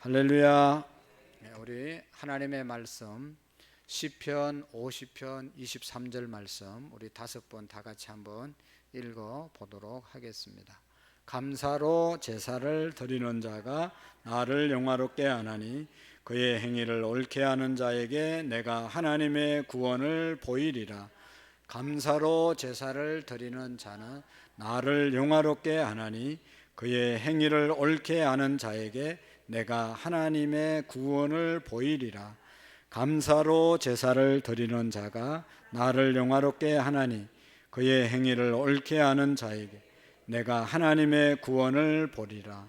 할렐루야. 우리 하나님의 말씀 시편 50편 23절 말씀 우리 5번 다 같이 한번 읽어 보도록 하겠습니다. 감사로 제사를 드리는 자가 나를 영화롭게 하나니 그의 행위를 옳게 하는 자에게 내가 하나님의 구원을 보이리라. 감사로 제사를 드리는 자는 나를 영화롭게 하나니 그의 행위를 옳게 하는 자에게 내가 하나님의 구원을 보이리라. 감사로 제사를 드리는 자가 나를 영화롭게 하나니 그의 행위를 옳게 하는 자에게 내가 하나님의 구원을 보리라.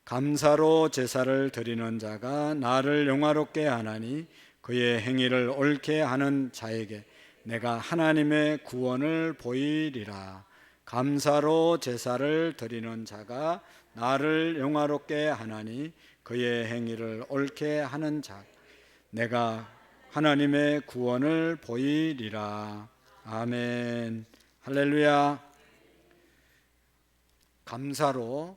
감사로 제사를 드리는 자가 나를 영화롭게 하나니 그의 행위를 옳게 하는 자에게 내가 하나님의 구원을 보이리라. 감사로 제사를 드리는 자가 나를 영화롭게 하나니 그의 행위를 옳게 하는 자 내가 하나님의 구원을 보이리라. 아멘. 할렐루야. 감사로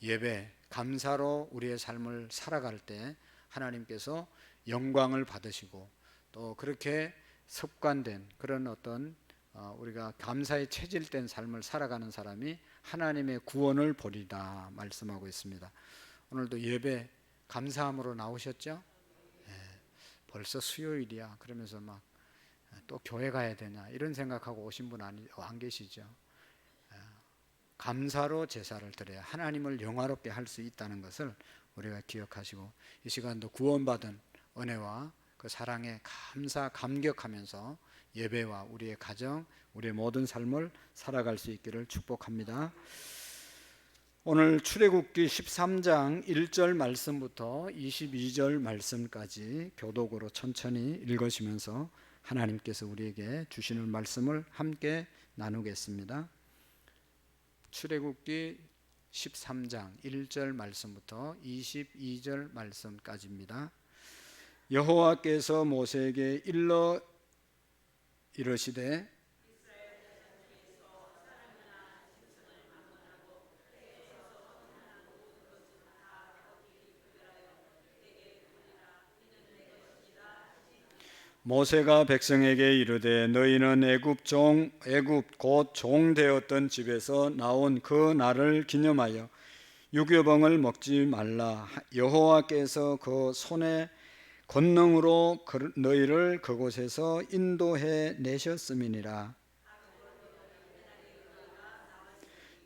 예배, 감사로 우리의 삶을 살아갈 때 하나님께서 영광을 받으시고 또 그렇게 습관된 그런 어떤 우리가 감사에 체질된 삶을 살아가는 사람이 하나님의 구원을 보리라 말씀하고 있습니다. 오늘도 예배 감사함으로 나오셨죠? 벌써 수요일이야 그러면서 막 또 교회 가야 되냐 이런 생각하고 오신 분 안 계시죠? 감사로 제사를 드려야 하나님을 영화롭게 할 수 있다는 것을 우리가 기억하시고 이 시간도 구원받은 은혜와 그 사랑에 감격하면서 예배와 우리의 가정, 우리의 모든 삶을 살아갈 수 있기를 축복합니다. 오늘 출애굽기 13장 1절 말씀부터 22절 말씀까지 교독으로 천천히 읽으시면서 하나님께서 우리에게 주시는 말씀을 함께 나누겠습니다. 출애굽기 13장 1절 말씀부터 22절 말씀까지입니다. 여호와께서 모세에게 일러 이르시되 모세가 백성에게 이르되 너희는 애굽 곧 종 되었던 집에서 나온 그 날을 기념하여 유교병을 먹지 말라. 여호와께서 그 손의 권능으로 너희를 그곳에서 인도해 내셨음이니라.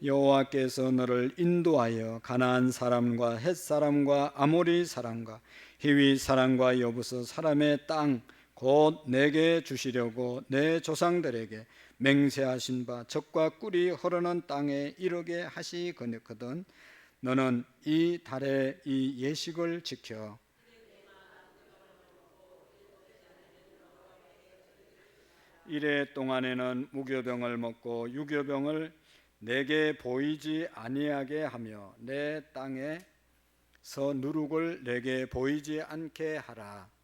여호와께서 너를 인도하여 가나안 사람과 헷 사람과 아모리 사람과 히위 사람과 여부스 사람의 땅 곧 내게 주시려고 내 조상들에게 맹세하신 바 젖과 꿀이 흐르는 땅에 이르게 하시거든. 너는 이 달에 이 예식을 지켜 이래 동안에는 무교병을 먹고 유교병을 내게 보이지 아니하게 하며 내 땅에서 누룩을 내게 보이지 않게 하라.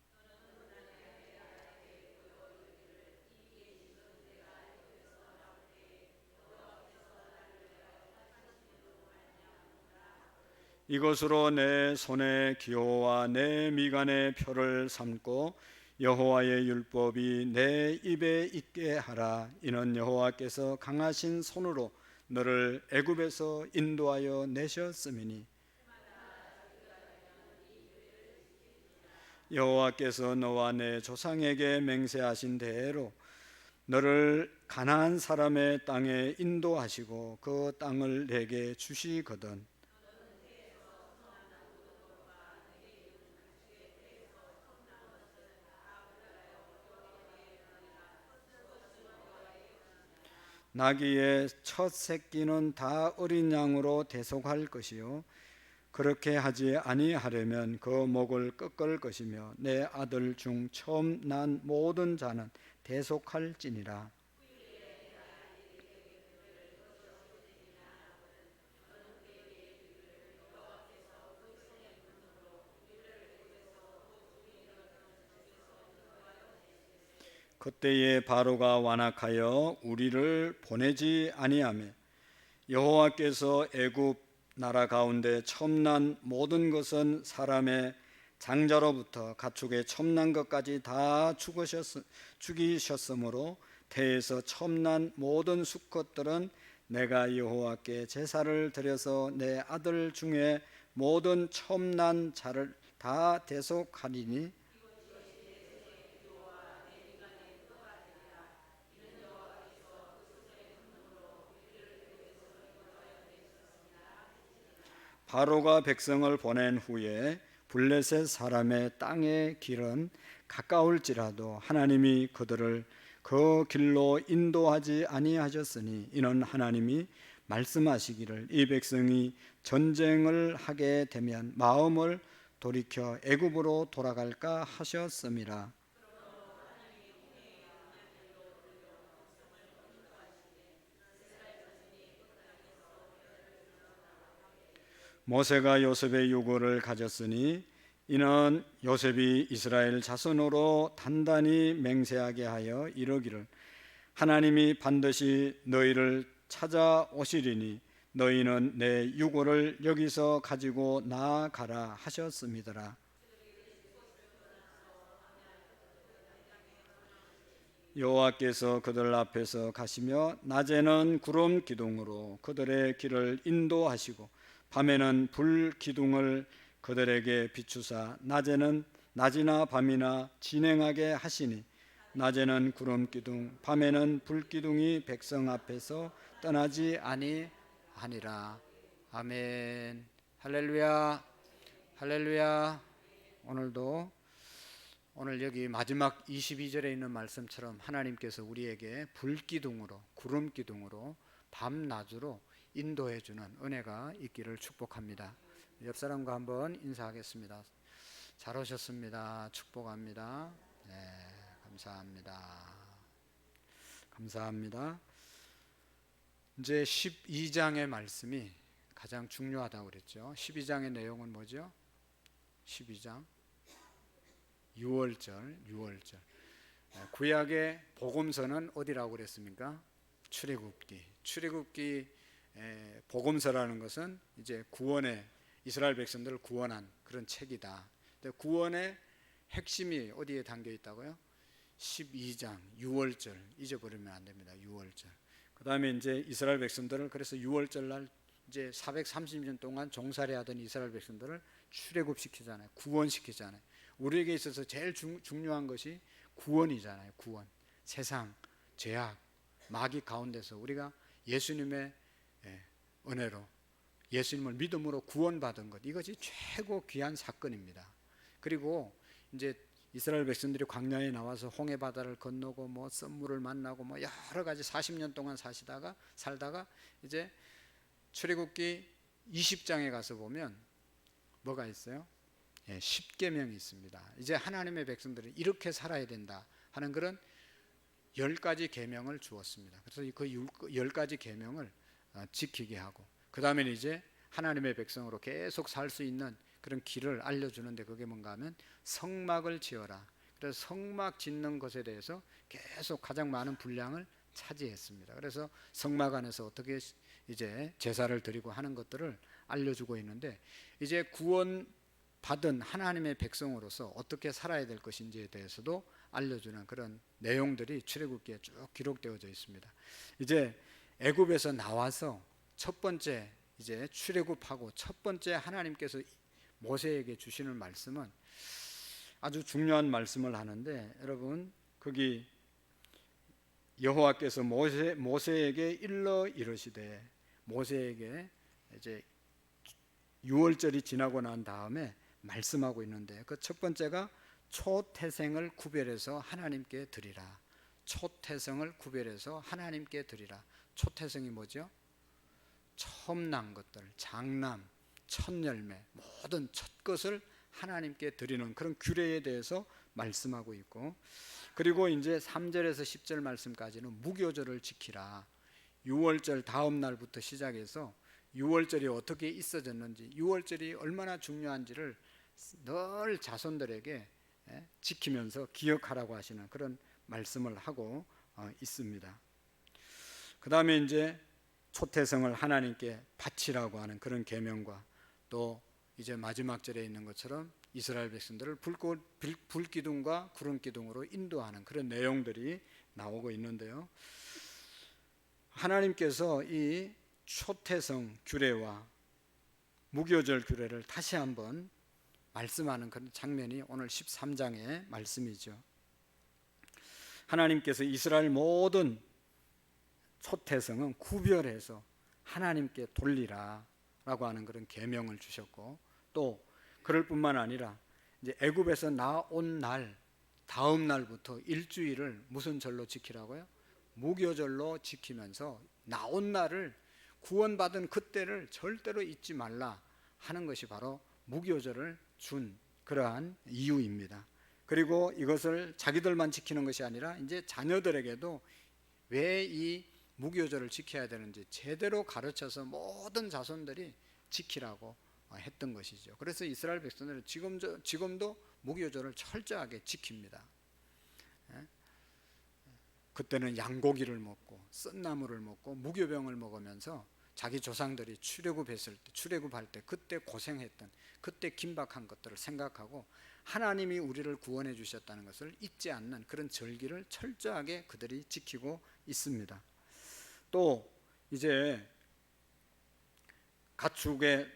이것으로 내 손의 기호와 내 미간의 표를 삼고 여호와의 율법이 내 입에 있게 하라. 이는 여호와께서 강하신 손으로 너를 애굽에서 인도하여 내셨음이니 여호와께서 너와 내 조상에게 맹세하신 대로 너를 가나안 사람의 땅에 인도하시고 그 땅을 내게 주시거든. 나귀의 첫 새끼는 다 어린 양으로 대속할 것이요 그렇게 하지 아니하려면 그 목을 꺾을 것이며 내 아들 중 처음 난 모든 자는 대속할지니라. 그때에 바로가 완악하여 우리를 보내지 아니하며 여호와께서 애굽 나라 가운데 첨난 모든 것은 사람의 장자로부터 가축의 첨난 것까지 다 죽이셨으므로 태에서 첨난 모든 수컷들은 내가 여호와께 제사를 드려서 내 아들 중에 모든 첨난 자를 다 대속하리니 바로가 백성을 보낸 후에 블레셋 사람의 땅의 길은 가까울지라도 하나님이 그들을 그 길로 인도하지 아니하셨으니 이는 하나님이 말씀하시기를 이 백성이 전쟁을 하게 되면 마음을 돌이켜 애굽으로 돌아갈까 하셨음이라. 모세가 요셉의 유고를 가졌으니 이는 요셉이 이스라엘 자손으로 단단히 맹세하게 하여 이르기를 하나님이 반드시 너희를 찾아오시리니 너희는 내 유고를 여기서 가지고 나아가라 하셨음이더라. 여호와께서 그들 앞에서 가시며 낮에는 구름 기둥으로 그들의 길을 인도하시고 밤에는 불 기둥을 그들에게 비추사 낮이나 밤이나 진행하게 하시니 낮에는 구름 기둥 밤에는 불 기둥이 백성 앞에서 떠나지 아니하니라. 아멘. 할렐루야. 할렐루야. 오늘 여기 마지막 22절에 있는 말씀처럼 하나님께서 우리에게 불기둥으로 구름기둥으로 밤낮으로 인도해 주는 은혜가 있기를 축복합니다. 옆 사람과 한번 인사하겠습니다. 잘 오셨습니다. 축복합니다. 네, 감사합니다. 감사합니다. 이제 12장의 말씀이 가장 중요하다고 그랬죠. 12장의 내용은 뭐죠? 12장 6월절. 구약의 복음서는 어디라고 그랬습니까? 출애굽기 복음서라는 것은 이제 구원의 이스라엘 백성들을 구원한 그런 책이다. 근데 구원의 핵심이 어디에 담겨 있다고요? 12장 6월절 잊어버리면 안 됩니다. 6월절. 그다음에 이제 이스라엘 백성들을 그래서 6월절 날 이제 430년 동안 종살이 하던 이스라엘 백성들을 출애굽시키잖아요. 구원시키잖아요. 우리에게 있어서 제일 중요한 것이 구원이잖아요. 구원. 세상, 죄악, 마귀 가운데서 우리가 예수님의 은혜로 예수님을 믿음으로 구원받은 것, 이것이 최고 귀한 사건입니다. 그리고 이제 이스라엘 백성들이 광야에 나와서 홍해 바다를 건너고 뭐 썸물을 만나고 뭐 여러 가지 40년 동안 살다가 이제 출애굽기 20장에 가서 보면 뭐가 있어요? 십계명이 있습니다. 이제 하나님의 백성들이 이렇게 살아야 된다 하는 그런 10가지 계명을 주었습니다. 그래서 그 10가지 계명을 지키게 하고 그 다음에 이제 하나님의 백성으로 계속 살 수 있는 그런 길을 알려주는데 그게 뭔가 하면 성막을 지어라. 그래서 성막 짓는 것에 대해서 계속 가장 많은 분량을 차지했습니다. 그래서 성막 안에서 어떻게 이제 제사를 드리고 하는 것들을 알려주고 있는데 이제 구원 받은 하나님의 백성으로서 어떻게 살아야 될 것인지에 대해서도 알려주는 그런 내용들이 출애굽기에 쭉 기록되어져 있습니다. 이제 애굽에서 나와서 첫 번째 이제 출애굽하고 첫 번째 하나님께서 모세에게 주시는 말씀은 아주 중요한 말씀을 하는데 여러분 거기 여호와께서 모세에게 일러 이르시되 모세에게 이제 6월절이 지나고 난 다음에 말씀하고 있는데 그 첫 번째가 초태생을 구별해서 하나님께 드리라. 초태생을 구별해서 하나님께 드리라. 초태생이 뭐죠? 처음 난 것들, 장남, 첫 열매, 모든 첫 것을 하나님께 드리는 그런 규례에 대해서 말씀하고 있고 그리고 이제 3절에서 10절 말씀까지는 무교절을 지키라. 6월절 다음 날부터 시작해서 6월절이 어떻게 있어졌는지 6월절이 얼마나 중요한지를 늘 자손들에게 지키면서 기억하라고 하시는 그런 말씀을 하고 있습니다. 그 다음에 이제 초태성을 하나님께 바치라고 하는 그런 계명과 또 이제 마지막 절에 있는 것처럼 이스라엘 백성들을 불기둥과 구름기둥으로 인도하는 그런 내용들이 나오고 있는데요. 하나님께서 이 초태성 규례와 무교절 규례를 다시 한번 말씀하는 그런 장면이 오늘 13장의 말씀이죠. 하나님께서 이스라엘 모든 초태성은 구별해서 하나님께 돌리라 라고 하는 그런 계명을 주셨고, 또 그럴 뿐만 아니라 이제 애굽에서 나온 날 다음 날부터 일주일을 무슨 절로 지키라고요? 무교절로 지키면서 나온 날을, 구원받은 그때를 절대로 잊지 말라 하는 것이 바로 무교절을 준 그러한 이유입니다. 그리고 이것을 자기들만 지키는 것이 아니라 이제 자녀들에게도 왜 이 무교절을 지켜야 되는지 제대로 가르쳐서 모든 자손들이 지키라고 했던 것이죠. 그래서 이스라엘 백성들은 지금도 무교절을 철저하게 지킵니다. 그때는 양고기를 먹고 썬나물을 먹고 무교병을 먹으면서 자기 조상들이 출애굽할 때 그때 고생했던, 그때 긴박한 것들을 생각하고 하나님이 우리를 구원해 주셨다는 것을 잊지 않는 그런 절기를 철저하게 그들이 지키고 있습니다. 또 이제 가축의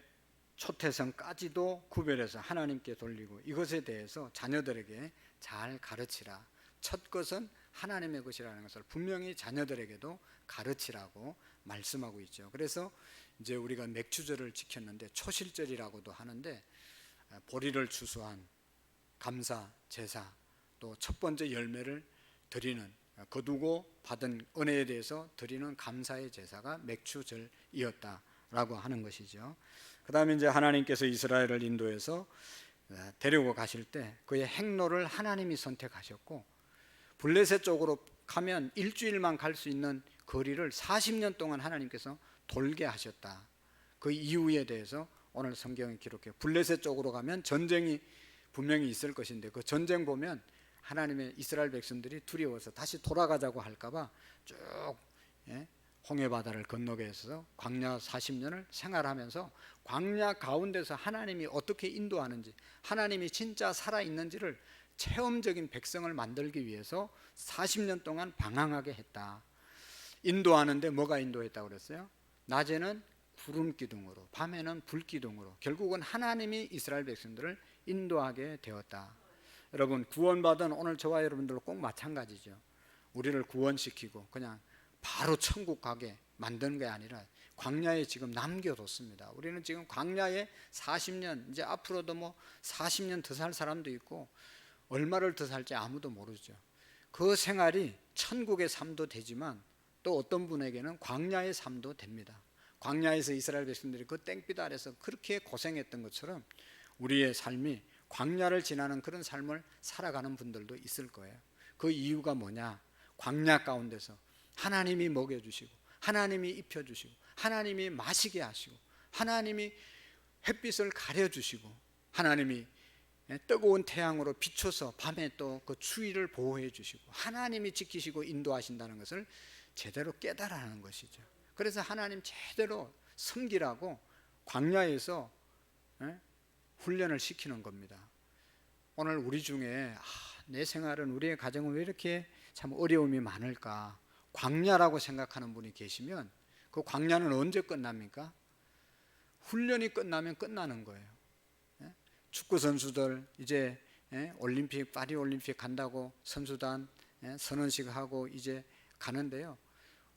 초태성까지도 구별해서 하나님께 돌리고, 이것에 대해서 자녀들에게 잘 가르치라. 첫 것은 하나님의 것이라는 것을 분명히 자녀들에게도 가르치라고 말씀하고 있죠. 그래서 이제 우리가 맥주절을 지켰는데 초실절이라고도 하는데, 보리를 추수한 감사 제사, 또 첫 번째 열매를 드리는, 거두고 받은 은혜에 대해서 드리는 감사의 제사가 맥주절이었다라고 하는 것이죠. 그 다음에 이제 하나님께서 이스라엘을 인도해서 데리고 가실 때 그의 행로를 하나님이 선택하셨고, 블레셋 쪽으로 가면 일주일만 갈 수 있는 거리를 40년 동안 하나님께서 돌게 하셨다. 그 이유에 대해서 오늘 성경에 기록해요. 블레셋 쪽으로 가면 전쟁이 분명히 있을 것인데, 그 전쟁 보면 하나님의 이스라엘 백성들이 두려워서 다시 돌아가자고 할까봐 쭉 홍해 바다를 건너게 해서 광야 40년을 생활하면서 광야 가운데서 하나님이 어떻게 인도하는지, 하나님이 진짜 살아있는지를 체험적인 백성을 만들기 위해서 40년 동안 방황하게 했다. 인도하는데 뭐가 인도했다고 그랬어요? 낮에는 구름 기둥으로, 밤에는 불 기둥으로, 결국은 하나님이 이스라엘 백성들을 인도하게 되었다. 여러분, 구원받은 오늘 저와 여러분들도 꼭 마찬가지죠. 우리를 구원시키고 그냥 바로 천국 가게 만드는 게 아니라 광야에 지금 남겨뒀습니다. 우리는 지금 광야에 40년, 이제 앞으로도 뭐 40년 더 살 사람도 있고 얼마를 더 살지 아무도 모르죠. 그 생활이 천국의 삶도 되지만 또 어떤 분에게는 광야의 삶도 됩니다. 광야에서 이스라엘 백성들이 그 땡빛 아래서 그렇게 고생했던 것처럼 우리의 삶이 광야를 지나는 그런 삶을 살아가는 분들도 있을 거예요. 그 이유가 뭐냐? 광야 가운데서 하나님이 먹여주시고, 하나님이 입혀주시고, 하나님이 마시게 하시고, 하나님이 햇빛을 가려주시고, 하나님이 뜨거운 태양으로 비춰서 밤에 또 그 추위를 보호해 주시고, 하나님이 지키시고 인도하신다는 것을 제대로 깨달아하는 것이죠. 그래서 하나님 제대로 섬기라고 광야에서 훈련을 시키는 겁니다. 오늘 우리 중에 내 생활은, 우리의 가정은 왜 이렇게 참 어려움이 많을까, 광야라고 생각하는 분이 계시면 그 광야는 언제 끝납니까? 훈련이 끝나면 끝나는 거예요. 축구 선수들 이제 올림픽, 파리 올림픽 간다고 선수단 선언식 하고 이제 가는데요,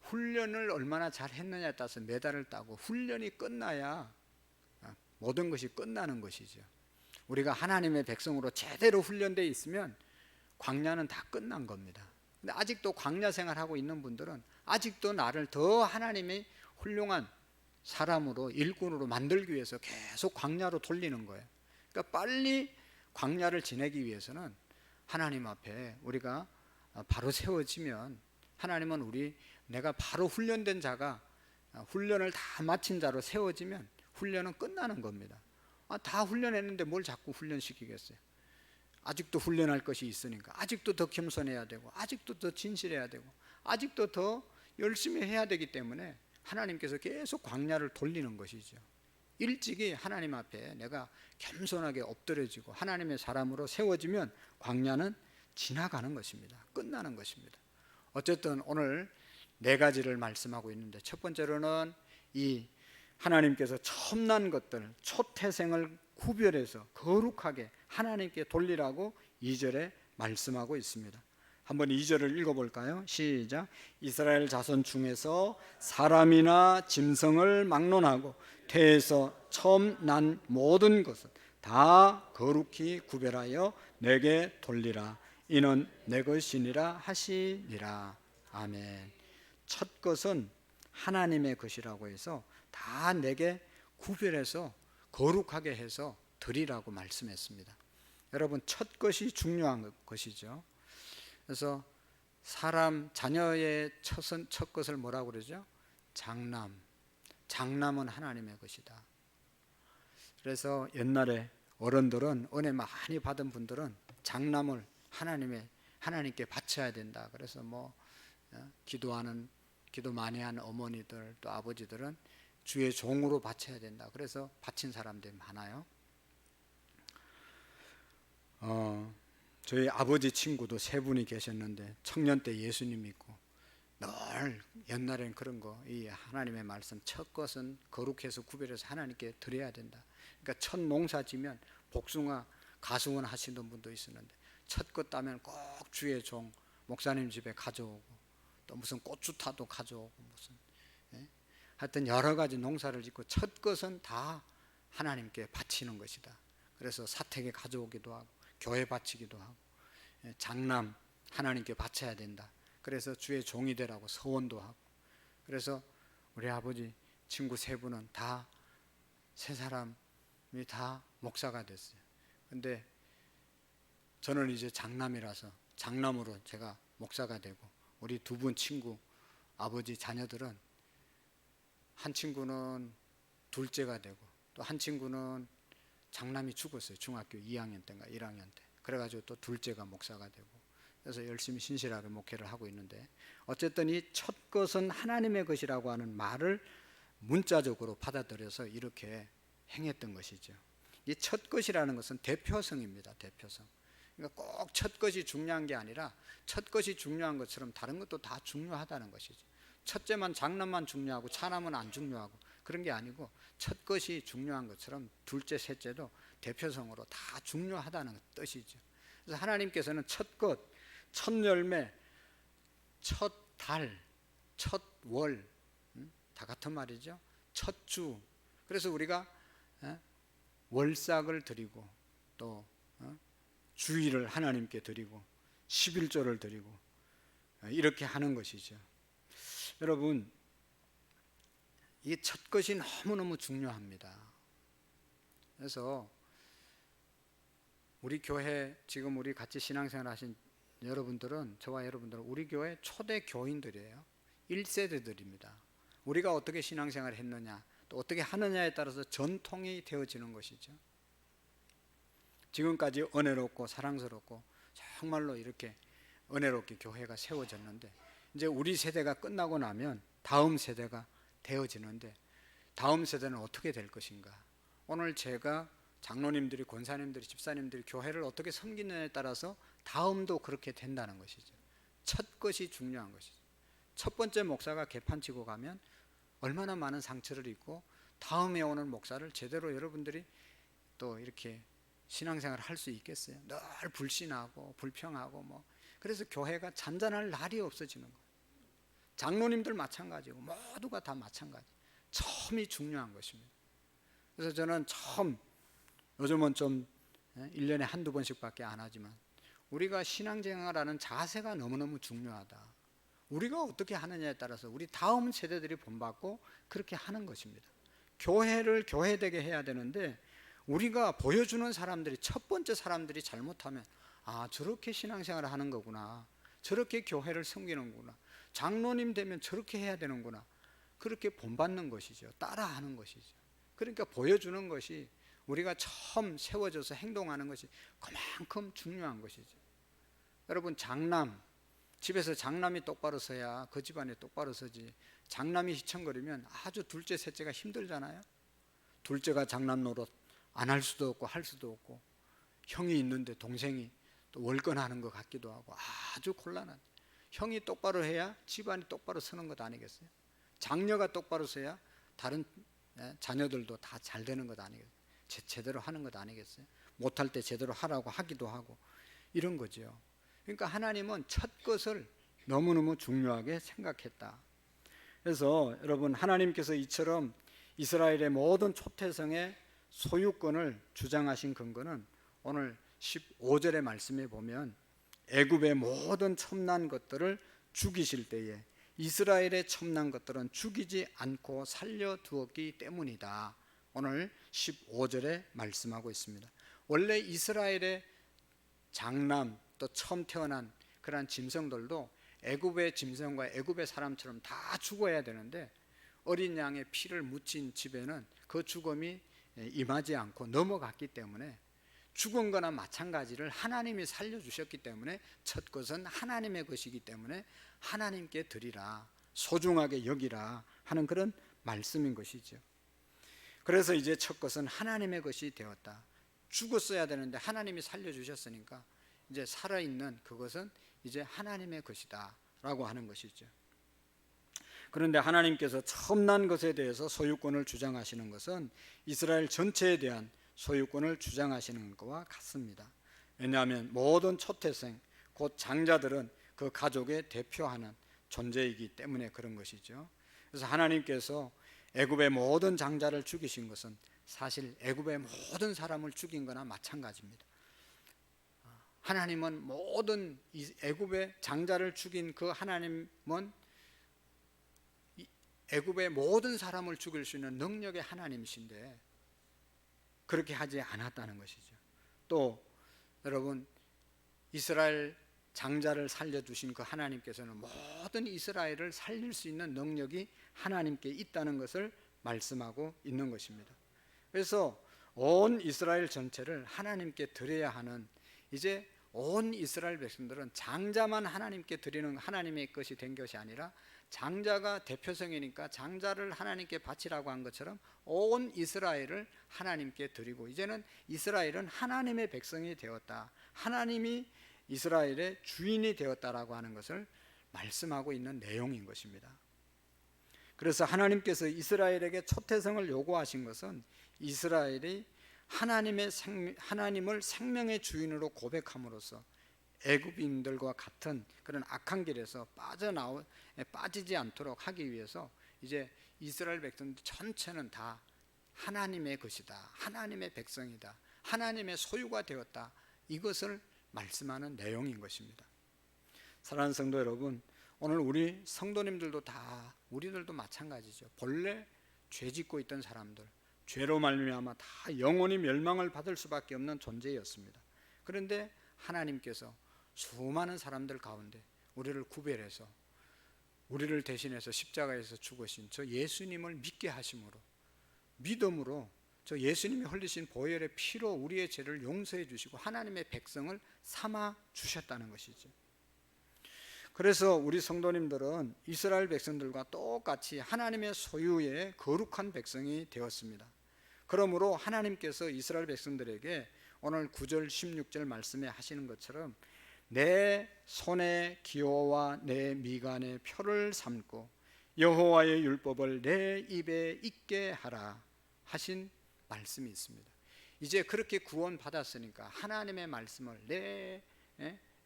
훈련을 얼마나 잘 했느냐에 따라서 메달을 따고, 훈련이 끝나야 모든 것이 끝나는 것이죠. 우리가 하나님의 백성으로 제대로 훈련되어 있으면 광야는 다 끝난 겁니다. 근데 아직도 광야 생활하고 있는 분들은 아직도 나를 더 하나님의 훌륭한 사람으로, 일꾼으로 만들기 위해서 계속 광야로 돌리는 거예요. 그러니까 빨리 광야를 지내기 위해서는 하나님 앞에 우리가 바로 세워지면, 하나님은 내가 바로 훈련된 자가, 훈련을 다 마친 자로 세워지면 훈련은 끝나는 겁니다. 다 훈련했는데 뭘 자꾸 훈련시키겠어요? 아직도 훈련할 것이 있으니까 아직도 더 겸손해야 되고, 아직도 더 진실해야 되고, 아직도 더 열심히 해야 되기 때문에 하나님께서 계속 광야를 돌리는 것이죠. 일찍이 하나님 앞에 내가 겸손하게 엎드려지고 하나님의 사람으로 세워지면 광야는 지나가는 것입니다. 끝나는 것입니다. 어쨌든 오늘 네 가지를 말씀하고 있는데, 첫 번째로는 이 하나님께서 첨난 것들, 초태생을 구별해서 거룩하게 하나님께 돌리라고 2절에 말씀하고 있습니다. 한번 2절을 읽어볼까요? 시작. 이스라엘 자손 중에서 사람이나 짐승을 막론하고 태에서 처음 난 모든 것은 다 거룩히 구별하여 내게 돌리라. 이는 내 것이니라 하시니라. 아멘. 첫 것은 하나님의 것이라고 해서 다 내게 구별해서 거룩하게 해서 드리라고 말씀했습니다. 여러분, 첫 것이 중요한 것이죠. 그래서 사람 자녀의 첫 것을 뭐라고 그러죠? 장남은 하나님의 것이다. 그래서 옛날에 어른들은, 은혜 많이 받은 분들은 장남을 하나님께 바쳐야 된다. 그래서 기도 많이 하는 어머니들 또 아버지들은 주의 종으로 바쳐야 된다. 그래서 바친 사람들이 많아요. 저희 아버지 친구도 세 분이 계셨는데 청년 때 예수님 믿고 늘 옛날엔 그런 거, 이 하나님의 말씀, 첫 것은 거룩해서 구별해서 하나님께 드려야 된다. 그러니까 첫 농사 지면 복숭아 가수원 하시는 분도 있었는데 첫 것 따면 꼭 주의 종 목사님 집에 가져오고, 또 무슨 고추타도 가져오고, 무슨 하여튼 여러 가지 농사를 짓고 첫 것은 다 하나님께 바치는 것이다. 그래서 사택에 가져오기도 하고 교회 바치기도 하고, 장남 하나님께 바쳐야 된다. 그래서 주의 종이 되라고 서원도 하고. 그래서 우리 아버지 친구 세 분은 다, 세 사람이 다 목사가 됐어요. 근데 저는 이제 장남이라서 장남으로 제가 목사가 되고, 우리 두 분 친구 아버지 자녀들은 한 친구는 둘째가 되고 또 한 친구는 장남이 죽었어요. 중학교 2학년 때인가 1학년 때. 그래가지고 또 둘째가 목사가 되고, 그래서 열심히 신실하게 목회를 하고 있는데, 어쨌든 이 첫 것은 하나님의 것이라고 하는 말을 문자적으로 받아들여서 이렇게 행했던 것이죠. 이 첫 것이라는 것은 대표성입니다. 대표성. 그러니까 꼭 첫 것이 중요한 게 아니라 첫 것이 중요한 것처럼 다른 것도 다 중요하다는 것이죠. 첫째만, 장남만 중요하고 차남은 안 중요하고 그런 게 아니고, 첫 것이 중요한 것처럼 둘째, 셋째도 대표성으로 다 중요하다는 뜻이죠. 그래서 하나님께서는 첫 것, 첫 열매, 첫 달, 첫 월, 다 같은 말이죠. 첫 주. 그래서 우리가 월삭을 드리고 또 주일을 하나님께 드리고 11조를 드리고 이렇게 하는 것이죠. 여러분, 이 첫 것이 너무너무 중요합니다. 그래서 우리 교회, 지금 우리 같이 신앙생활 하신 여러분들은, 저와 여러분들은 우리 교회 초대 교인들이에요. 1세대들입니다. 우리가 어떻게 신앙생활을 했느냐, 또 어떻게 하느냐에 따라서 전통이 되어지는 것이죠. 지금까지 은혜롭고 사랑스럽고 정말로 이렇게 은혜롭게 교회가 세워졌는데, 이제 우리 세대가 끝나고 나면 다음 세대가 되어지는데, 다음 세대는 어떻게 될 것인가. 오늘 제가 장로님들이, 권사님들이, 집사님들이 교회를 어떻게 섬기느냐에 따라서 다음도 그렇게 된다는 것이죠. 첫 것이 중요한 것이죠. 첫 번째 목사가 개판치고 가면 얼마나 많은 상처를 입고 다음에 오는 목사를 제대로 여러분들이 또 이렇게 신앙생활을 할 수 있겠어요? 늘 불신하고 불평하고 그래서 교회가 잔잔할 날이 없어지는 거예요. 장로님들 마찬가지고 모두가 다 마찬가지. 처음이 중요한 것입니다. 그래서 저는 처음, 요즘은 좀 1년에 한두 번씩밖에 안 하지만, 우리가 신앙생활하는 자세가 너무너무 중요하다. 우리가 어떻게 하느냐에 따라서 우리 다음 세대들이 본받고 그렇게 하는 것입니다. 교회를 교회되게 해야 되는데, 우리가 보여주는 사람들이, 첫 번째 사람들이 잘못하면 저렇게 신앙생활을 하는 거구나, 저렇게 교회를 섬기는구나, 장로님 되면 저렇게 해야 되는구나, 그렇게 본받는 것이죠. 따라하는 것이죠. 그러니까 보여주는 것이, 우리가 처음 세워져서 행동하는 것이 그만큼 중요한 것이죠. 여러분, 장남, 집에서 장남이 똑바로 서야 그 집안이 똑바로 서지, 장남이 휘청거리면 아주 둘째 셋째가 힘들잖아요. 둘째가 장남 노릇 안 할 수도 없고 할 수도 없고, 형이 있는데 동생이 또 월권하는 것 같기도 하고 아주 곤란한. 형이 똑바로 해야 집안이 똑바로 서는 것 아니겠어요? 장녀가 똑바로 서야 다른 자녀들도 다 잘 되는 것 아니겠어요? 제대로 하는 것 아니겠어요? 못할 때 제대로 하라고 하기도 하고 이런 거죠. 그러니까 하나님은 첫 것을 너무너무 중요하게 생각했다. 그래서 여러분, 하나님께서 이처럼 이스라엘의 모든 초태성의 소유권을 주장하신 근거는 오늘 15절의 말씀에 보면 애굽의 모든 첨난 것들을 죽이실 때에 이스라엘의 첨난 것들은 죽이지 않고 살려두었기 때문이다. 오늘 15절에 말씀하고 있습니다. 원래 이스라엘의 장남 또 처음 태어난 그러한 짐승들도 애굽의 짐승과 애굽의 사람처럼 다 죽어야 되는데, 어린 양의 피를 묻힌 집에는 그 죽음이 임하지 않고 넘어갔기 때문에 죽은 거나 마찬가지를 하나님이 살려주셨기 때문에 첫 것은 하나님의 것이기 때문에 하나님께 드리라, 소중하게 여기라 하는 그런 말씀인 것이죠. 그래서 이제 첫 것은 하나님의 것이 되었다. 죽었어야 되는데 하나님이 살려주셨으니까 이제 살아있는 그것은 이제 하나님의 것이다 라고 하는 것이죠. 그런데 하나님께서 첨난 것에 대해서 소유권을 주장하시는 것은 이스라엘 전체에 대한 소유권을 주장하시는 것과 같습니다. 왜냐하면 모든 초태생 곧 장자들은 그 가족의 대표하는 존재이기 때문에 그런 것이죠. 그래서 하나님께서 애굽의 모든 장자를 죽이신 것은 사실 애굽의 모든 사람을 죽인 거나 마찬가지입니다. 하나님은 모든 애굽의 장자를 죽인 그 하나님은 애굽의 모든 사람을 죽일 수 있는 능력의 하나님이신데 그렇게 하지 않았다는 것이죠. 또 여러분, 이스라엘 장자를 살려주신 그 하나님께서는 모든 이스라엘을 살릴 수 있는 능력이 하나님께 있다는 것을 말씀하고 있는 것입니다. 그래서 온 이스라엘 전체를 하나님께 드려야 하는, 이제 온 이스라엘 백성들은 장자만 하나님께 드리는 하나님의 것이 된 것이 아니라 장자가 대표성이니까 장자를 하나님께 바치라고 한 것처럼 온 이스라엘을 하나님께 드리고, 이제는 이스라엘은 하나님의 백성이 되었다, 하나님이 이스라엘의 주인이 되었다라고 하는 것을 말씀하고 있는 내용인 것입니다. 그래서 하나님께서 이스라엘에게 초태성을 요구하신 것은 이스라엘이 하나님을 생명의 주인으로 고백함으로써 애굽인들과 같은 그런 악한 길에서 빠지지 않도록 하기 위해서 이제 이스라엘 백성들 전체는 다 하나님의 것이다, 하나님의 백성이다, 하나님의 소유가 되었다, 이것을 말씀하는 내용인 것입니다. 사랑하는 성도 여러분, 오늘 우리 성도님들도 다, 우리들도 마찬가지죠. 본래 죄 짓고 있던 사람들, 죄로 말미암아 다 영원히 멸망을 받을 수밖에 없는 존재였습니다. 그런데 하나님께서 수많은 사람들 가운데 우리를 구별해서 우리를 대신해서 십자가에서 죽으신 저 예수님을 믿게 하심으로, 믿음으로 저 예수님이 흘리신 보혈의 피로 우리의 죄를 용서해 주시고 하나님의 백성을 삼아 주셨다는 것이죠. 그래서 우리 성도님들은 이스라엘 백성들과 똑같이 하나님의 소유의 거룩한 백성이 되었습니다. 그러므로 하나님께서 이스라엘 백성들에게 오늘 9절 16절 말씀에 하시는 것처럼 내 손의 기호와 내 미간의 표를 삼고 여호와의 율법을 내 입에 있게 하라 하신 말씀이 있습니다. 이제 그렇게 구원 받았으니까 하나님의 말씀을 내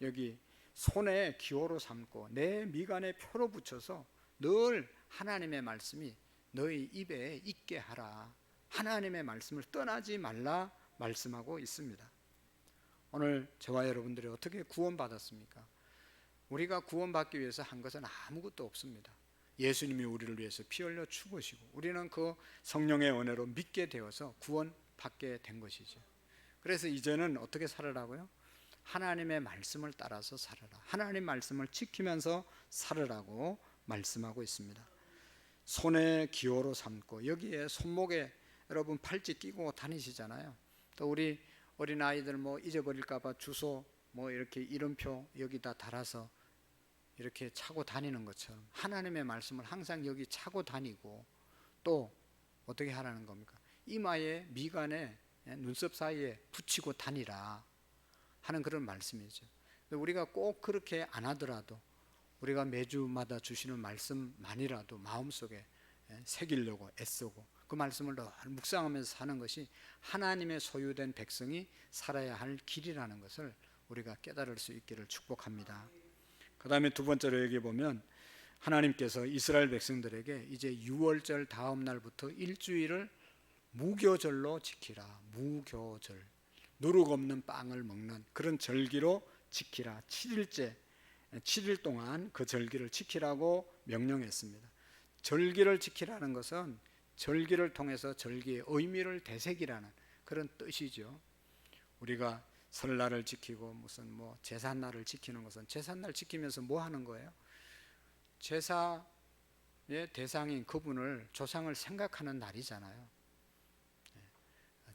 여기 손에 기호로 삼고 내 미간에 표로 붙여서 늘 하나님의 말씀이 너희 입에 있게 하라, 하나님의 말씀을 떠나지 말라 말씀하고 있습니다. 오늘 저와 여러분들이 어떻게 구원받았습니까? 우리가 구원받기 위해서 한 것은 아무것도 없습니다. 예수님이 우리를 위해서 피 흘려 죽으시고 우리는 그 성령의 은혜로 믿게 되어서 구원받게 된 것이죠. 그래서 이제는 어떻게 살으라고요? 하나님의 말씀을 따라서 살아라, 하나님 말씀을 지키면서 살으라고 말씀하고 있습니다. 손에 기호로 삼고, 여기에 손목에 여러분 팔찌 끼고 다니시잖아요. 또 우리 어린아이들 뭐 잊어버릴까 봐 주소 뭐 이렇게 이름표 여기다 달아서 이렇게 차고 다니는 것처럼 하나님의 말씀을 항상 여기 차고 다니고, 또 어떻게 하라는 겁니까? 이마에, 미간에, 눈썹 사이에 붙이고 다니라 하는 그런 말씀이죠. 우리가 꼭 그렇게 안 하더라도 우리가 매주마다 주시는 말씀만이라도 마음속에 새기려고 애쓰고 그 말씀을 늘 묵상하면서 사는 것이 하나님의 소유된 백성이 살아야 할 길이라는 것을 우리가 깨달을 수 있기를 축복합니다. 그 다음에 두 번째로 여기 보면 하나님께서 이스라엘 백성들에게 이제 유월절 다음 날부터 일주일을 무교절로 지키라. 무교절, 누룩 없는 빵을 먹는 그런 절기로 지키라. 7일째 7일 동안 그 절기를 지키라고 명령했습니다. 절기를 지키라는 것은 절기를 통해서 절기의 의미를 되새기라는 그런 뜻이죠. 우리가 설날을 지키고 무슨 제삿날을 지키는 것은 제삿날 지키면서 뭐 하는 거예요? 제사의 대상인 그분을, 조상을 생각하는 날이잖아요.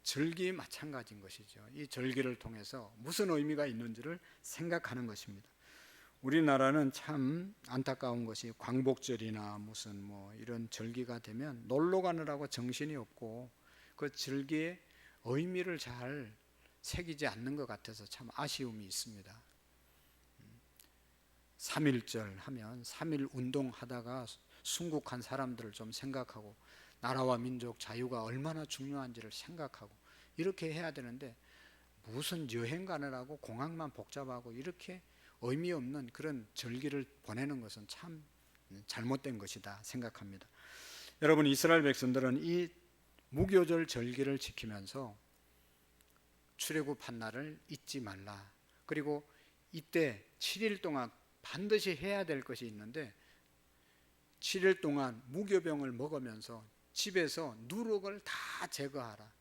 절기 마찬가지인 것이죠. 이 절기를 통해서 무슨 의미가 있는지를 생각하는 것입니다. 우리나라는 참 안타까운 것이 광복절이나 무슨 이런 절기가 되면 놀러 가느라고 정신이 없고 그 절기의 의미를 잘 새기지 않는 것 같아서 참 아쉬움이 있습니다. 3.1절 하면 3.1 운동하다가 순국한 사람들을 좀 생각하고 나라와 민족 자유가 얼마나 중요한지를 생각하고 이렇게 해야 되는데, 무슨 여행 가느라고 공항만 복잡하고 이렇게 의미 없는 그런 절기를 보내는 것은 참 잘못된 것이다 생각합니다. 여러분, 이스라엘 백성들은 이 무교절 절기를 지키면서 출애굽한 날을 잊지 말라. 그리고 이때 7일 동안 반드시 해야 될 것이 있는데, 7일 동안 무교병을 먹으면서 집에서 누룩을 다 제거하라.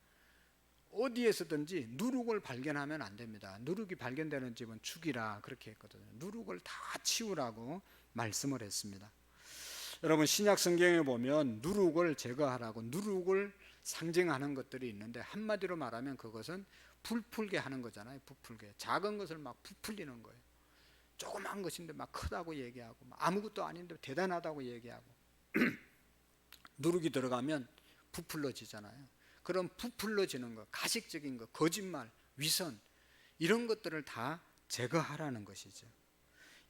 어디에서든지 누룩을 발견하면 안 됩니다. 누룩이 발견되는 집은 죽이라 그렇게 했거든요. 누룩을 다 치우라고 말씀을 했습니다. 여러분, 신약 성경에 보면 누룩을 제거하라고 누룩을 상징하는 것들이 있는데, 한마디로 말하면 그것은 부풀게 하는 거잖아요. 부풀게. 작은 것을 막 부풀리는 거예요. 조그만 것인데 막 크다고 얘기하고, 아무것도 아닌데 대단하다고 얘기하고 누룩이 들어가면 부풀러지잖아요. 그런 부풀러지는 것, 가식적인 것, 거짓말, 위선, 이런 것들을 다 제거하라는 것이죠.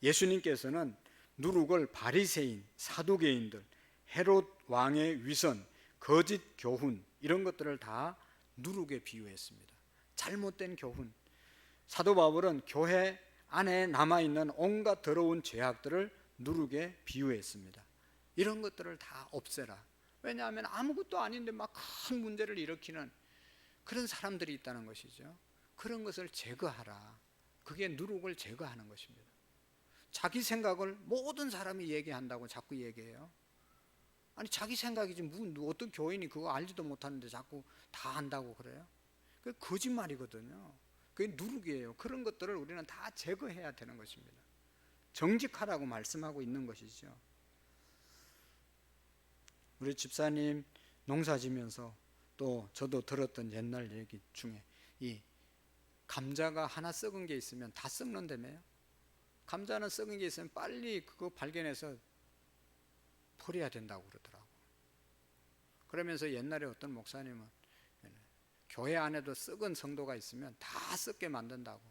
예수님께서는 누룩을 바리새인, 사두개인들, 헤롯 왕의 위선, 거짓 교훈, 이런 것들을 다 누룩에 비유했습니다. 잘못된 교훈. 사도 바울은 교회 안에 남아있는 온갖 더러운 죄악들을 누룩에 비유했습니다. 이런 것들을 다 없애라. 왜냐하면 아무것도 아닌데 막 큰 문제를 일으키는 그런 사람들이 있다는 것이죠. 그런 것을 제거하라. 그게 누룩을 제거하는 것입니다. 자기 생각을 모든 사람이 얘기한다고 자꾸 얘기해요. 아니, 자기 생각이지 어떤 교인이 그거 알지도 못하는데 자꾸 다 한다고 그래요? 그게 거짓말이거든요. 그게 누룩이에요. 그런 것들을 우리는 다 제거해야 되는 것입니다. 정직하라고 말씀하고 있는 것이죠. 우리 집사님 농사 지면서 또 저도 들었던 옛날 얘기 중에 이 감자가 하나 썩은 게 있으면 다 썩는다며요. 감자는 썩은 게 있으면 빨리 그거 발견해서 버려야 된다고 그러더라고. 그러면서 옛날에 어떤 목사님은 교회 안에도 썩은 성도가 있으면 다 썩게 만든다고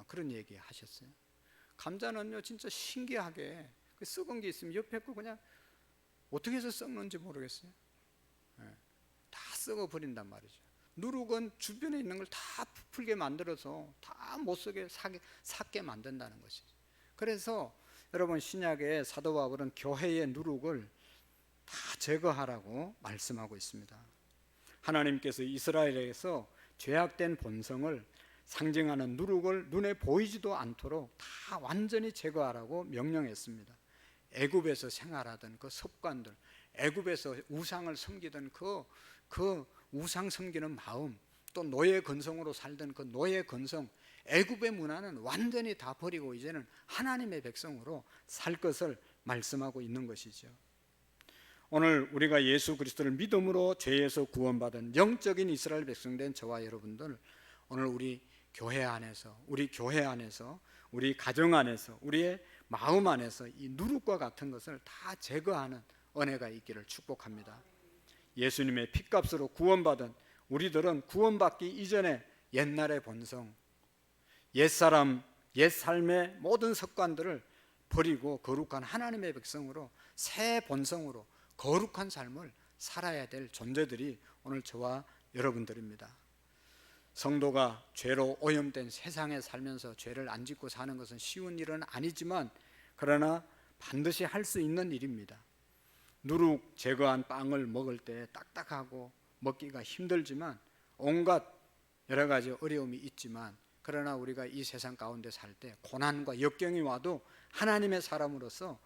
그런 얘기 하셨어요. 감자는요 진짜 신기하게 썩은 게 있으면 옆에 거 그냥 어떻게 해서 썩는지 모르겠어요. 다 썩어 버린단 말이죠. 누룩은 주변에 있는 걸 다 부풀게 만들어서 다 못 쓰게 삭게 만든다는 것이죠. 그래서 여러분, 신약의 사도 바울은 교회의 누룩을 다 제거하라고 말씀하고 있습니다. 하나님께서 이스라엘에서 죄악된 본성을 상징하는 누룩을 눈에 보이지도 않도록 다 완전히 제거하라고 명령했습니다. 애굽에서 생활하던 그 습관들, 애굽에서 우상을 섬기던 그 우상 섬기는 마음, 또 노예 근성으로 살던 그 노예 근성, 애굽의 문화는 완전히 다 버리고 이제는 하나님의 백성으로 살 것을 말씀하고 있는 것이죠. 오늘 우리가 예수 그리스도를 믿음으로 죄에서 구원받은 영적인 이스라엘 백성된 저와 여러분들, 오늘 우리 교회 안에서, 우리 교회 안에서, 우리 가정 안에서, 우리의 마음 안에서 이 누룩과 같은 것을 다 제거하는 은혜가 있기를 축복합니다. 예수님의 핏값으로 구원받은 우리들은 구원받기 이전에 옛날의 본성, 옛사람, 옛삶의 모든 습관들을 버리고 거룩한 하나님의 백성으로 새 본성으로 거룩한 삶을 살아야 될 존재들이 오늘 저와 여러분들입니다. 성도가 죄로 오염된 세상에 살면서 죄를 안 짓고 사는 것은 쉬운 일은 아니지만 그러나 반드시 할 수 있는 일입니다. 누룩 제거한 빵을 먹을 때 딱딱하고 먹기가 힘들지만 온갖 여러 가지 어려움이 있지만 그러나 우리가 이 세상 가운데 살 때 고난과 역경이 와도 하나님의 사람으로서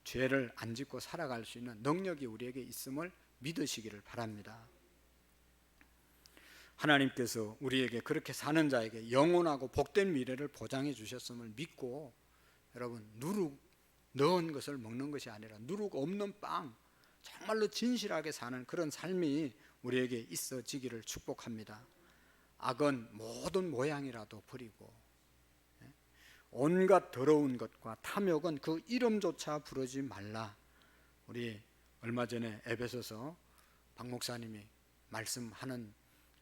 죄를 안 짓고 살아갈 수 있는 능력이 우리에게 있음을 믿으시기를 바랍니다. 하나님께서 우리에게 그렇게 사는 자에게 영원하고 복된 미래를 보장해 주셨음을 믿고 여러분 누룩 넣은 것을 먹는 것이 아니라 누룩 없는 빵, 정말로 진실하게 사는 그런 삶이 우리에게 있어지기를 축복합니다. 악은 모든 모양이라도 버리고 온갖 더러운 것과 탐욕은 그 이름조차 부르지 말라. 우리 얼마 전에 에베소서 박 목사님이 말씀하는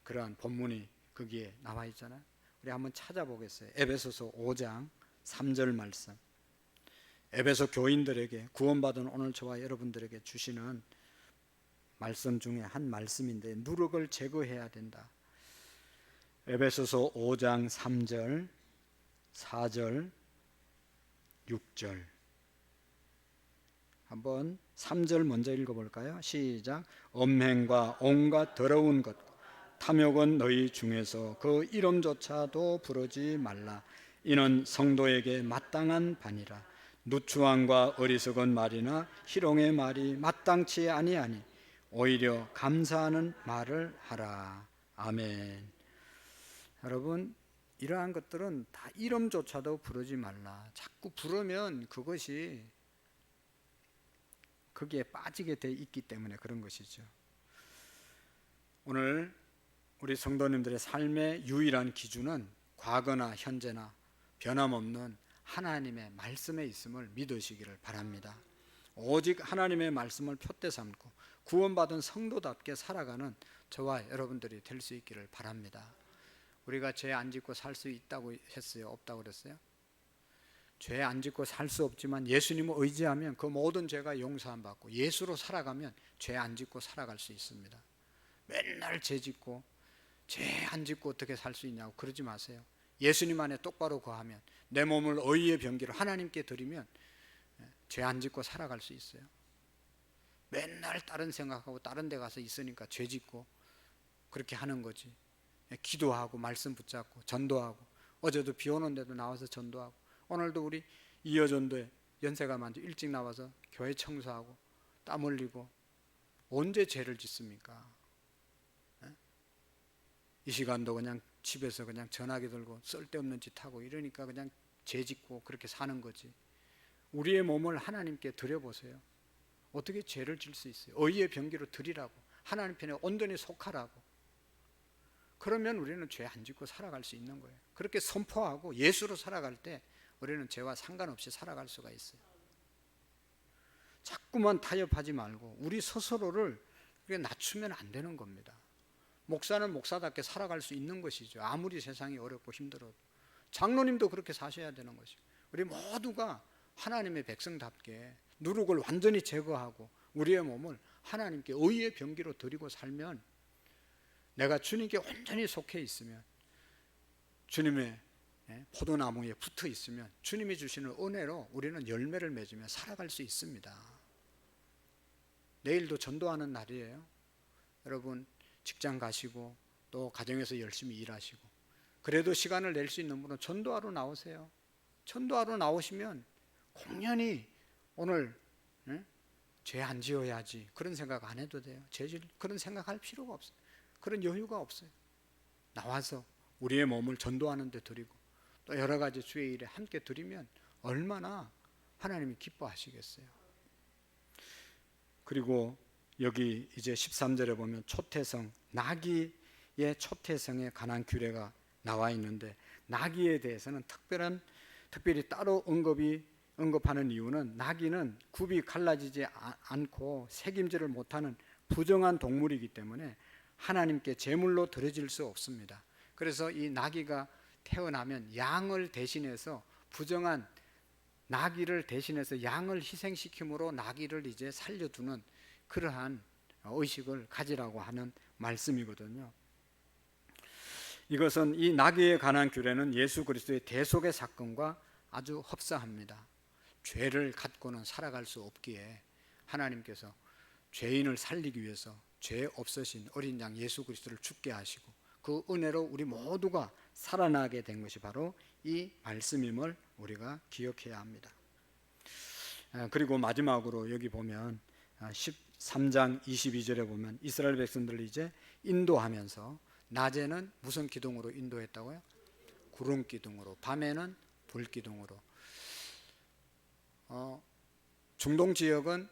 그러한 본문이 거기에 나와 있잖아요. 우리 한번 찾아보겠어요. 에베소서 5장 3절 말씀. 에베소 교인들에게 구원받은 오늘 저와 여러분들에게 주시는 말씀 중에 한 말씀인데 누룩을 제거해야 된다. 에베소서 5장 3절, 4절, 6절. 한번 3절 먼저 읽어볼까요? 시작. 엄행과 온갖 더러운 것 탐욕은 너희 중에서 그 이름조차도 부르지 말라. 이는 성도에게 마땅한 바니라. 누추함과 어리석은 말이나 희롱의 말이 마땅치 아니하니 오히려 감사하는 말을 하라. 아멘. 여러분 이러한 것들은 다 이름조차도 부르지 말라. 자꾸 부르면 그것이 거기에 빠지게 돼 있기 때문에 그런 것이죠. 오늘 우리 성도님들의 삶의 유일한 기준은 과거나 현재나 변함없는 하나님의 말씀에 있음을 믿으시기를 바랍니다. 오직 하나님의 말씀을 표대 삼고 구원받은 성도답게 살아가는 저와 여러분들이 될 수 있기를 바랍니다. 우리가 죄 안 짓고 살 수 있다고 했어요? 없다고 그랬어요? 죄 안 짓고 살 수 없지만 예수님을 의지하면 그 모든 죄가 용서함 받고 예수로 살아가면 죄 안 짓고 살아갈 수 있습니다. 맨날 죄 짓고 죄 안 짓고 어떻게 살 수 있냐고 그러지 마세요. 예수님 안에 똑바로 거하면 내 몸을 의의 병기로 하나님께 드리면 죄 안 짓고 살아갈 수 있어요. 맨날 다른 생각하고 다른 데 가서 있으니까 죄 짓고 그렇게 하는 거지. 기도하고 말씀 붙잡고 전도하고 어제도 비 오는데도 나와서 전도하고 오늘도 우리 이어전도에 연세가 많죠. 일찍 나와서 교회 청소하고 땀 흘리고 언제 죄를 짓습니까? 이 시간도 그냥 집에서 그냥 전화기 들고 쓸데없는 짓 하고 이러니까 그냥 죄 짓고 그렇게 사는 거지. 우리의 몸을 하나님께 드려보세요. 어떻게 죄를 질 수 있어요? 의의 병기로 드리라고 하나님 편에 온전히 속하라고. 그러면 우리는 죄 안 짓고 살아갈 수 있는 거예요. 그렇게 선포하고 예수로 살아갈 때 우리는 죄와 상관없이 살아갈 수가 있어요. 자꾸만 타협하지 말고 우리 스스로를 낮추면 안 되는 겁니다. 목사는 목사답게 살아갈 수 있는 것이죠. 아무리 세상이 어렵고 힘들어도. 장로님도 그렇게 사셔야 되는 것이고 우리 모두가 하나님의 백성답게 누룩을 완전히 제거하고 우리의 몸을 하나님께 의의 병기로 드리고 살면 내가 주님께 온전히 속해 있으면 주님의 포도나무에 붙어 있으면 주님이 주시는 은혜로 우리는 열매를 맺으며 살아갈 수 있습니다. 내일도 전도하는 날이에요. 여러분 직장 가시고 또 가정에서 열심히 일하시고 그래도 시간을 낼 수 있는 분은 전도하러 나오세요. 전도하러 나오시면 공연히 오늘 죄 안 지어야지 그런 생각 안 해도 돼요. 그런 생각할 필요가 없어요. 그런 여유가 없어요. 나와서 우리의 몸을 전도하는 데 드리고 또 여러 가지 주의 일에 함께 드리면 얼마나 하나님이 기뻐하시겠어요. 그리고 여기 이제 13절에 보면 초태성, 나귀의 초태성에 관한 규례가 나와 있는데 나귀에 대해서는 특별히 따로 언급하는 이유는 나귀는 굽이 갈라지지 않고 책임지를 못하는 부정한 동물이기 때문에 하나님께 제물로 드려질 수 없습니다. 그래서 이 나귀가 태어나면 양을 대신해서 부정한 나귀를 대신해서 양을 희생시킴으로 나귀를 이제 살려두는 그러한 의식을 가지라고 하는 말씀이거든요. 이것은 이 나귀에 관한 규례는 예수 그리스도의 대속의 사건과 아주 흡사합니다. 죄를 갖고는 살아갈 수 없기에 하나님께서 죄인을 살리기 위해서 죄 없으신 어린 양 예수 그리스도를 죽게 하시고 그 은혜로 우리 모두가 살아나게 된 것이 바로 이 말씀임을 우리가 기억해야 합니다. 그리고 마지막으로 여기 보면 13장 22절에 보면 이스라엘 백성들을 이제 인도하면서 낮에는 무슨 기둥으로 인도했다고요? 구름 기둥으로, 밤에는 불 기둥으로. 중동 지역은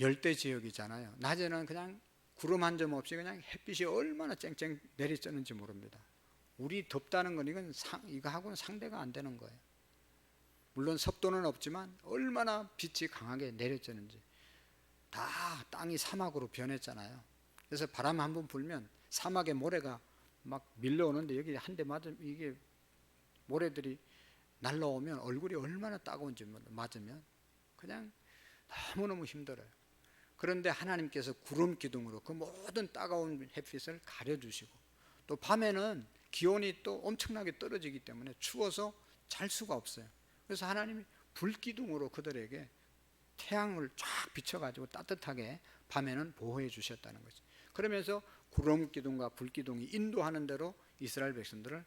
열대 지역이잖아요. 낮에는 그냥 구름 한 점 없이 그냥 햇빛이 얼마나 쨍쨍 내리쬐는지 모릅니다. 우리 덥다는 건 이거하고는 상대가 안 되는 거예요. 물론 습도는 없지만 얼마나 빛이 강하게 내려쬐는지. 다 땅이 사막으로 변했잖아요. 그래서 바람 한 번 불면 사막에 모래가 막 밀려오는데 여기 한 대 맞으면 이게 모래들이 날라오면 얼굴이 얼마나 따가운지 맞으면 그냥 너무너무 힘들어요. 그런데 하나님께서 구름 기둥으로 그 모든 따가운 햇빛을 가려주시고 또 밤에는 기온이 또 엄청나게 떨어지기 때문에 추워서 잘 수가 없어요. 그래서 하나님이 불 기둥으로 그들에게 태양을 쫙 비춰가지고 따뜻하게 밤에는 보호해 주셨다는 거죠. 그러면서 구름 기둥과 불 기둥이 인도하는 대로 이스라엘 백성들을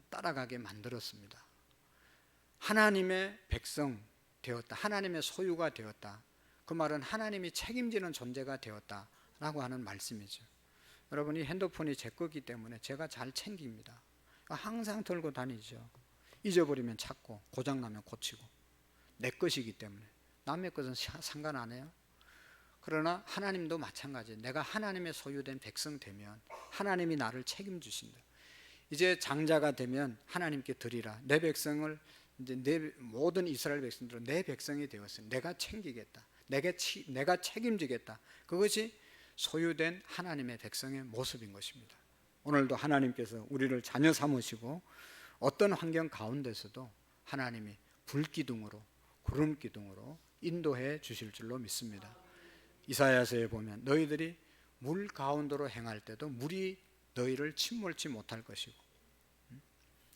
따라가게 만들었습니다. 하나님의 백성 되었다. 하나님의 소유가 되었다. 그 말은 하나님이 책임지는 존재가 되었다라고 하는 말씀이죠. 여러분이 핸드폰이 제 거기 때문에 제가 잘 챙깁니다. 항상 들고 다니죠. 잊어버리면 찾고 고장나면 고치고 내 것이기 때문에 남의 것은 상관 안 해요. 그러나 하나님도 마찬가지예요. 내가 하나님의 소유된 백성 되면 하나님이 나를 책임주신다. 이제 장자가 되면 하나님께 드리라. 내 백성을 이제 내 모든 이스라엘 백성들은 내 백성이 되었으니 내가 챙기겠다. 내가 책임지겠다. 그것이 소유된 하나님의 백성의 모습인 것입니다. 오늘도 하나님께서 우리를 자녀 삼으시고 어떤 환경 가운데서도 하나님이 불기둥으로 구름기둥으로 인도해 주실 줄로 믿습니다. 이사야서에 보면 너희들이 물 가운데로 행할 때도 물이 너희를 침몰치 못할 것이고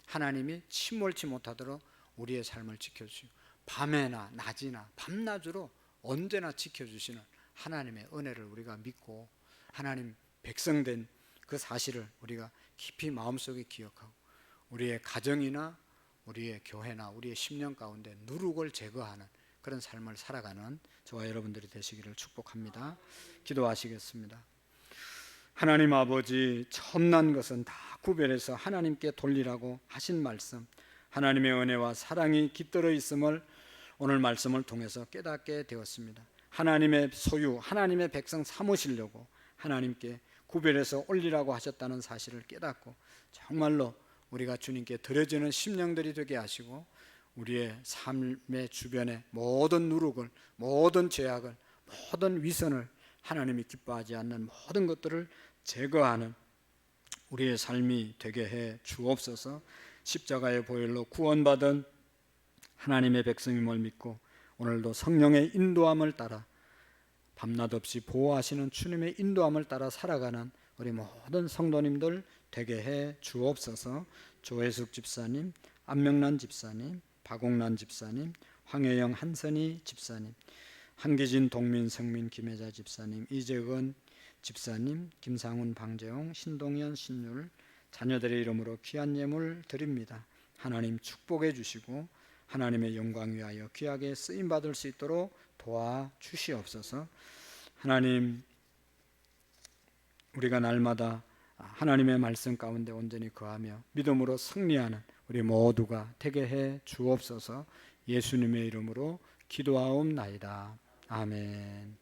하나님이 침몰치 못하도록 우리의 삶을 지켜주시고 밤에나 낮이나 밤낮으로 언제나 지켜주시는 하나님의 은혜를 우리가 믿고 하나님 백성된 그 사실을 우리가 깊이 마음속에 기억하고 우리의 가정이나 우리의 교회나 우리의 심령 가운데 누룩을 제거하는 그런 삶을 살아가는 저와 여러분들이 되시기를 축복합니다. 기도하시겠습니다. 하나님 아버지, 첨난 것은 다 구별해서 하나님께 돌리라고 하신 말씀, 하나님의 은혜와 사랑이 깃들어 있음을 오늘 말씀을 통해서 깨닫게 되었습니다. 하나님의 소유, 하나님의 백성 삼으시려고 하나님께 구별해서 올리라고 하셨다는 사실을 깨닫고 정말로 우리가 주님께 드려지는 심령들이 되게 하시고 우리의 삶의 주변에 모든 누룩을, 모든 죄악을, 모든 위선을 하나님이 기뻐하지 않는 모든 것들을 제거하는 우리의 삶이 되게 해 주옵소서. 십자가의 보혈로 구원받은 하나님의 백성임을 믿고 오늘도 성령의 인도함을 따라 밤낮 없이 보호하시는 주님의 인도함을 따라 살아가는 우리 모든 성도님들 되게 해 주옵소서. 조혜숙 집사님, 안명란 집사님, 박옥란 집사님, 황혜영 한선희 집사님, 한기진 동민 성민 김혜자 집사님, 이재근 집사님, 김상훈 방재홍 신동현 신율 자녀들의 이름으로 귀한 예물 드립니다. 하나님 축복해 주시고 하나님의 영광 위하여 귀하게 쓰임 받을 수 있도록 도와주시옵소서. 하나님, 우리가 날마다 하나님의 말씀 가운데 온전히 거하며 믿음으로 승리하는 우리 모두가 되게 해 주옵소서. 예수님의 이름으로 기도하옵나이다. 아멘.